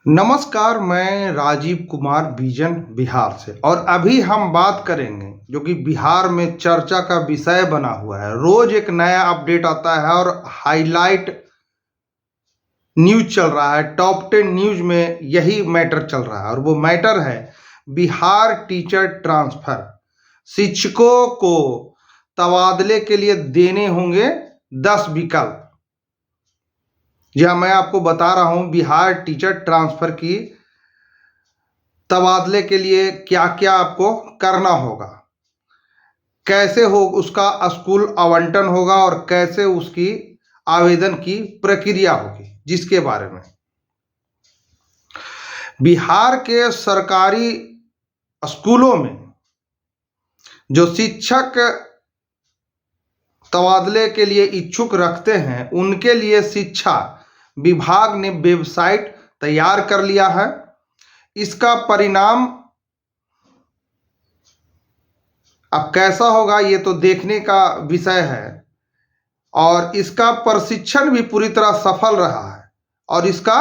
नमस्कार, मैं राजीव कुमार बीजन बिहार से। और अभी हम बात करेंगे जो कि बिहार में चर्चा का विषय बना हुआ है। रोज एक नया अपडेट आता है और हाईलाइट न्यूज चल रहा है। टॉप 10 न्यूज में यही मैटर चल रहा है और वो मैटर है बिहार टीचर ट्रांसफर। शिक्षकों को तबादले के लिए देने होंगे 10 विकल्प। जी हाँ, मैं आपको बता रहा हूं बिहार टीचर ट्रांसफर की तबादले के लिए क्या क्या आपको करना होगा, कैसे हो उसका स्कूल आवंटन होगा और कैसे उसकी आवेदन की प्रक्रिया होगी, जिसके बारे में बिहार के सरकारी स्कूलों में जो शिक्षक तबादले के लिए इच्छुक रखते हैं उनके लिए शिक्षा विभाग ने वेबसाइट तैयार कर लिया है। इसका परिणाम अब कैसा होगा ये तो देखने का विषय है और इसका प्रशिक्षण भी पूरी तरह सफल रहा है और इसका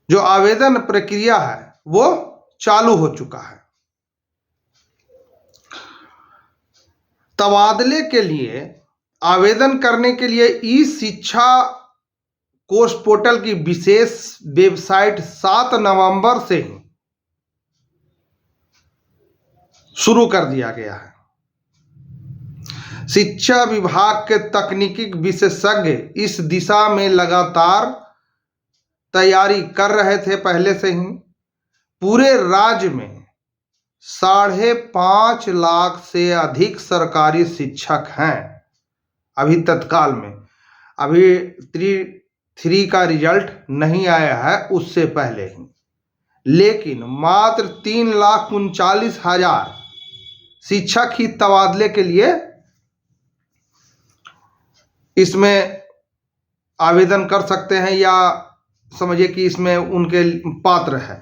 जो आवेदन प्रक्रिया है वो चालू हो चुका है। तबादले के लिए आवेदन करने के लिए ई शिक्षा कोर्स पोर्टल की विशेष वेबसाइट 7 नवंबर से ही शुरू कर दिया गया है। शिक्षा विभाग के तकनीकी विशेषज्ञ इस दिशा में लगातार तैयारी कर रहे थे पहले से ही। पूरे राज्य में 5.5 लाख से अधिक सरकारी शिक्षक हैं अभी तत्काल में। अभी 3 का रिजल्ट नहीं आया है उससे पहले ही, लेकिन मात्र 3,39,000 शिक्षक ही तबादले के लिए इसमें आवेदन कर सकते हैं या समझिए कि इसमें उनके पात्र है।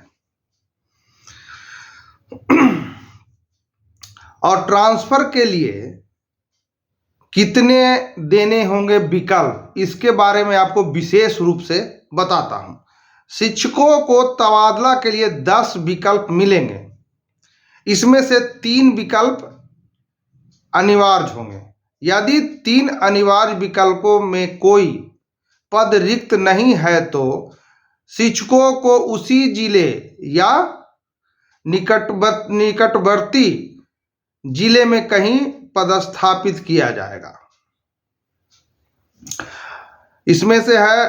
और ट्रांसफर के लिए कितने देने होंगे विकल्प, इसके बारे में आपको विशेष रूप से बताता हूं। शिक्षकों को तबादला के लिए 10 विकल्प मिलेंगे। इसमें से 3 विकल्प अनिवार्य होंगे। यदि 3 अनिवार्य विकल्पों में कोई पद रिक्त नहीं है तो शिक्षकों को उसी जिले या निकटवर्ती जिले में कहीं पदस्थापित किया जाएगा। इसमें से है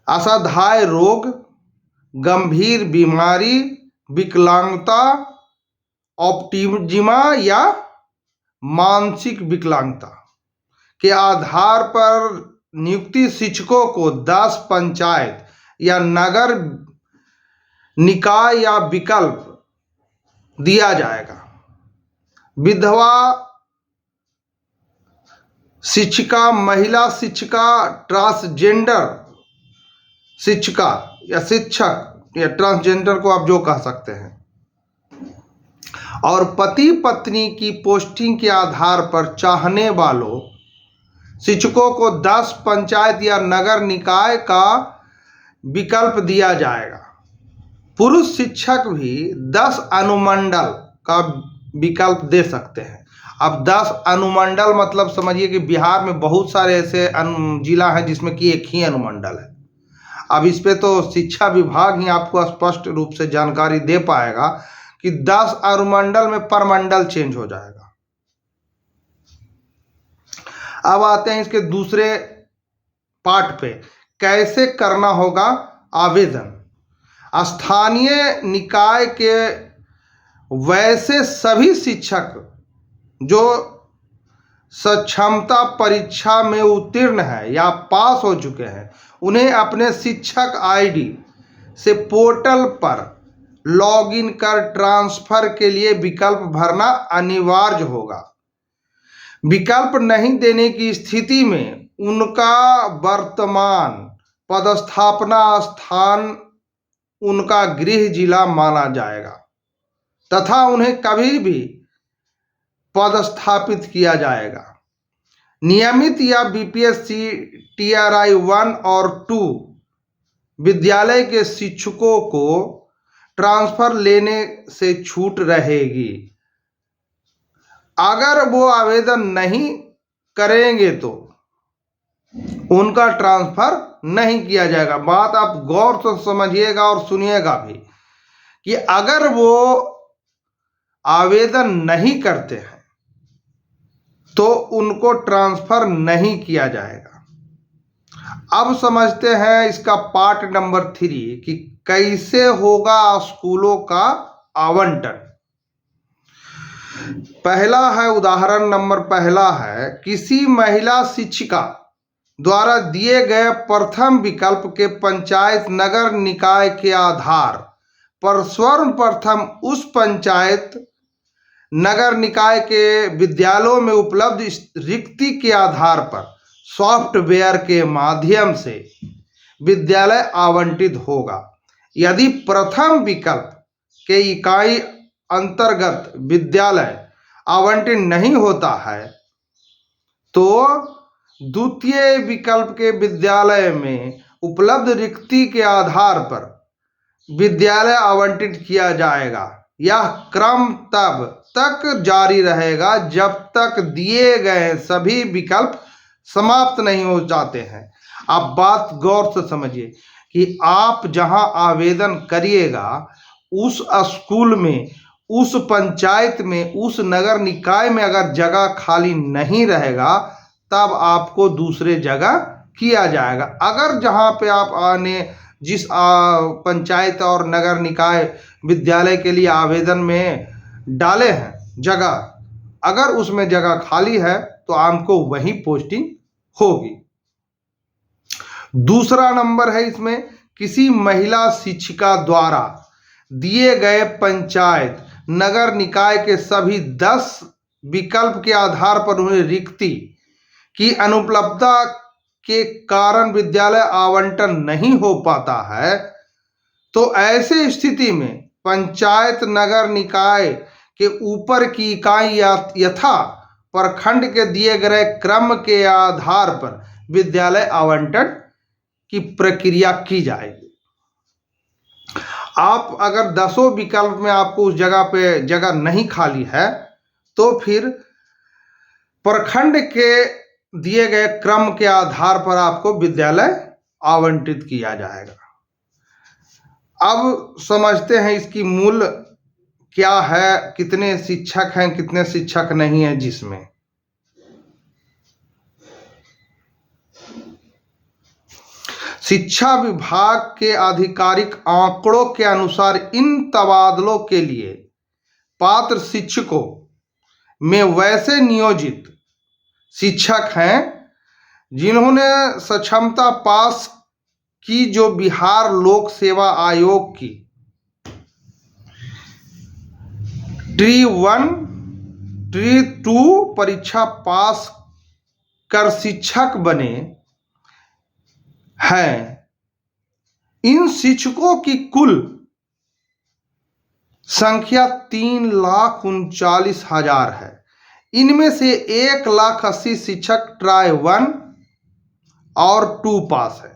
असाध्य रोग, गंभीर बीमारी, विकलांगता, ऑटिज्म या मानसिक विकलांगता के आधार पर नियुक्ति शिक्षकों को 10 पंचायत या नगर निकाय या विकल्प दिया जाएगा। विधवा शिक्षिका, महिला शिक्षिका, ट्रांसजेंडर शिक्षिका या शिक्षक या ट्रांसजेंडर को आप जो कह सकते हैं, और पति पत्नी की पोस्टिंग के आधार पर चाहने वालों शिक्षकों को 10 पंचायत या नगर निकाय का विकल्प दिया जाएगा। पुरुष शिक्षक भी 10 अनुमंडल का विकल्प दे सकते हैं। अब 10 अनुमंडल मतलब समझिए कि बिहार में बहुत सारे ऐसे जिला हैं जिसमें कि एक ही अनुमंडल है। अब इस पे तो शिक्षा विभाग ही आपको स्पष्ट रूप से जानकारी दे पाएगा कि 10 अनुमंडल में परमंडल चेंज हो जाएगा। अब आते हैं इसके दूसरे पार्ट पे, कैसे करना होगा आवेदन। स्थानीय निकाय के वैसे सभी शिक्षक जो सक्षमता परीक्षा में उत्तीर्ण है या पास हो चुके हैं उन्हें अपने शिक्षक आईडी से पोर्टल पर लॉगिन कर ट्रांसफर के लिए विकल्प भरना अनिवार्य होगा। विकल्प नहीं देने की स्थिति में उनका वर्तमान पदस्थापना स्थान उनका गृह जिला माना जाएगा तथा उन्हें कभी भी पदस्थापित किया जाएगा। नियमित या बीपीएससी TRI 1 और 2 विद्यालय के शिक्षकों को ट्रांसफर लेने से छूट रहेगी। अगर वो आवेदन नहीं करेंगे तो उनका ट्रांसफर नहीं किया जाएगा। बात आप गौर से समझिएगा और सुनिएगा भी कि अगर वो आवेदन नहीं करते हैं तो उनको ट्रांसफर नहीं किया जाएगा। अब समझते हैं इसका पार्ट नंबर 3 कि कैसे होगा स्कूलों का आवंटन। पहला है, उदाहरण नंबर पहला है, किसी महिला शिक्षिका द्वारा दिए गए प्रथम विकल्प के पंचायत नगर निकाय के आधार पर सर्वप्रथम उस पंचायत नगर निकाय के विद्यालयों में उपलब्ध रिक्ति के आधार पर सॉफ्टवेयर के माध्यम से विद्यालय आवंटित होगा। यदि प्रथम विकल्प के इकाई अंतर्गत विद्यालय आवंटित नहीं होता है तो द्वितीय विकल्प के विद्यालय में उपलब्ध रिक्ति के आधार पर विद्यालय आवंटित किया जाएगा। यह क्रम तब तक जारी रहेगा जब तक दिए गए सभी विकल्प समाप्त नहीं हो जाते हैं। आप बात गौर से समझिए कि आप जहां आवेदन करिएगा उस स्कूल में, उस पंचायत में, उस नगर निकाय में अगर जगह खाली नहीं रहेगा तब आपको दूसरे जगह किया जाएगा। अगर जहां पे आप आने जिस पंचायत और नगर निकाय विद्यालय के लिए आवेदन में डाले हैं जगह, अगर उसमें जगह खाली है तो आपको वहीं पोस्टिंग होगी। दूसरा नंबर है इसमें, किसी महिला शिक्षिका द्वारा दिए गए पंचायत नगर निकाय के सभी 10 विकल्प के आधार पर उन्हें रिक्ति की अनुपलब्धता के कारण विद्यालय आवंटन नहीं हो पाता है तो ऐसे स्थिति में पंचायत नगर निकाय के ऊपर की इकाई यथा प्रखंड के दिए गए क्रम के आधार पर विद्यालय आवंटन की प्रक्रिया की जाएगी। आप अगर 10 विकल्प में आपको उस जगह पे जगह नहीं खाली है तो फिर प्रखंड के दिए गए क्रम के आधार पर आपको विद्यालय आवंटित किया जाएगा। अब समझते हैं इसकी मूल क्या है, कितने शिक्षक हैं, कितने शिक्षक नहीं हैं। जिसमें शिक्षा विभाग के आधिकारिक आंकड़ों के अनुसार इन तबादलों के लिए पात्र शिक्षकों में वैसे नियोजित शिक्षक हैं जिन्होंने सक्षमता पास की जो बिहार लोक सेवा आयोग की ट्री 1 ट्री 2 परीक्षा पास कर शिक्षक बने हैं। इन शिक्षकों की कुल संख्या 3,39,000 है। इनमें से 1,80,000 शिक्षक ट्राई 1 और 2 पास है।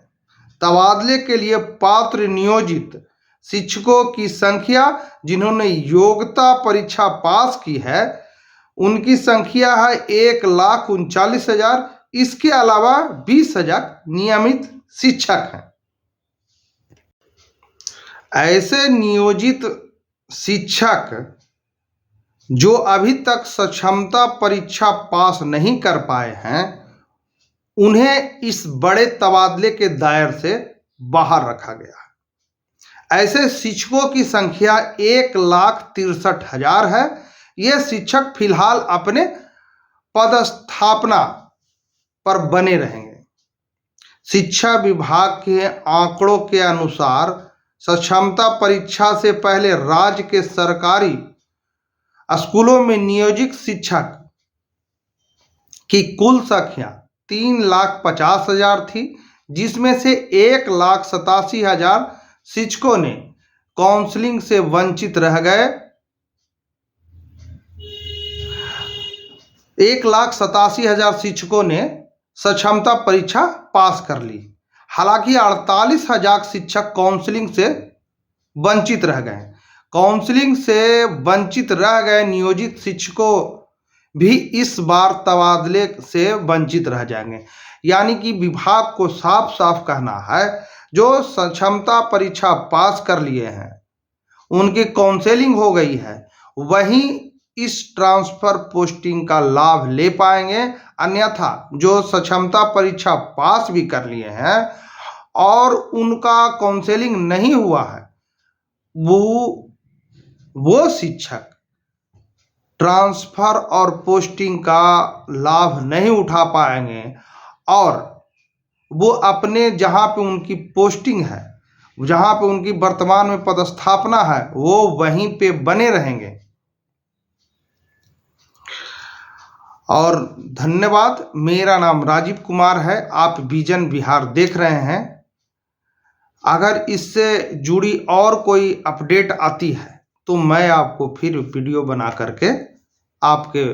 तबादले के लिए पात्र नियोजित शिक्षकों की संख्या जिन्होंने योग्यता परीक्षा पास की है उनकी संख्या है 1,39,000। इसके अलावा 20,000 नियमित शिक्षक हैं। ऐसे नियोजित शिक्षक जो अभी तक सक्षमता परीक्षा पास नहीं कर पाए हैं उन्हें इस बड़े तबादले के दायरे से बाहर रखा गया है। ऐसे शिक्षकों की संख्या 1,63,000 है। ये शिक्षक फिलहाल अपने पदस्थापना पर बने रहेंगे। शिक्षा विभाग के आंकड़ों के अनुसार सक्षमता परीक्षा से पहले राज्य के सरकारी स्कूलों में नियोजित शिक्षक की कुल संख्या 3,50,000 थी, जिसमें से 1,87,000 शिक्षकों ने काउंसलिंग से वंचित रह गए। 1,87,000 शिक्षकों ने सक्षमता परीक्षा पास कर ली। हालांकि 48,000 शिक्षक काउंसलिंग से वंचित रह गए। काउंसलिंग से वंचित रह गए नियोजित शिक्षकों भी इस बार तबादले से वंचित रह जाएंगे। यानी कि विभाग को साफ साफ कहना है, जो क्षमता परीक्षा पास कर लिए हैं, उनकी काउंसलिंग हो गई है, वही इस ट्रांसफर पोस्टिंग का लाभ ले पाएंगे। अन्यथा जो क्षमता परीक्षा पास भी कर लिए हैं और उनका काउंसलिंग नहीं हुआ है, वो शिक्षक ट्रांसफर और पोस्टिंग का लाभ नहीं उठा पाएंगे और वो अपने जहां पे उनकी पोस्टिंग है, जहां पे उनकी वर्तमान में पदस्थापना है, वो वहीं पे बने रहेंगे। और धन्यवाद। मेरा नाम राजीव कुमार है, आप विजन बिहार देख रहे हैं। अगर इससे जुड़ी और कोई अपडेट आती है तो मैं आपको फिर वीडियो बना करके आपके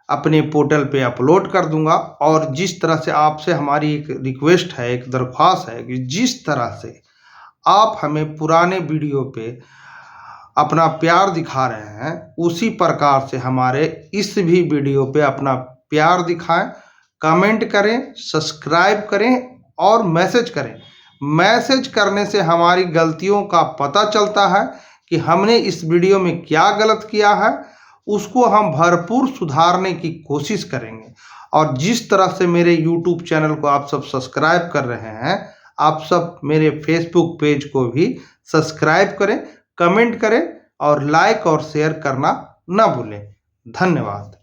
अपने पोर्टल पे अपलोड कर दूंगा। और जिस तरह से आपसे हमारी एक रिक्वेस्ट है, एक दरख्वास्त है कि जिस तरह से आप हमें पुराने वीडियो पे अपना प्यार दिखा रहे हैं, उसी प्रकार से हमारे इस भी वीडियो पे अपना प्यार दिखाएं, कमेंट करें, सब्सक्राइब करें और मैसेज करें। मैसेज करने से हमारी गलतियों का पता चलता है कि हमने इस वीडियो में क्या गलत किया है, उसको हम भरपूर सुधारने की कोशिश करेंगे। और जिस तरह से मेरे YouTube चैनल को आप सब सब्सक्राइब कर रहे हैं, आप सब मेरे Facebook पेज को भी सब्सक्राइब करें, कमेंट करें और लाइक और शेयर करना ना भूलें। धन्यवाद।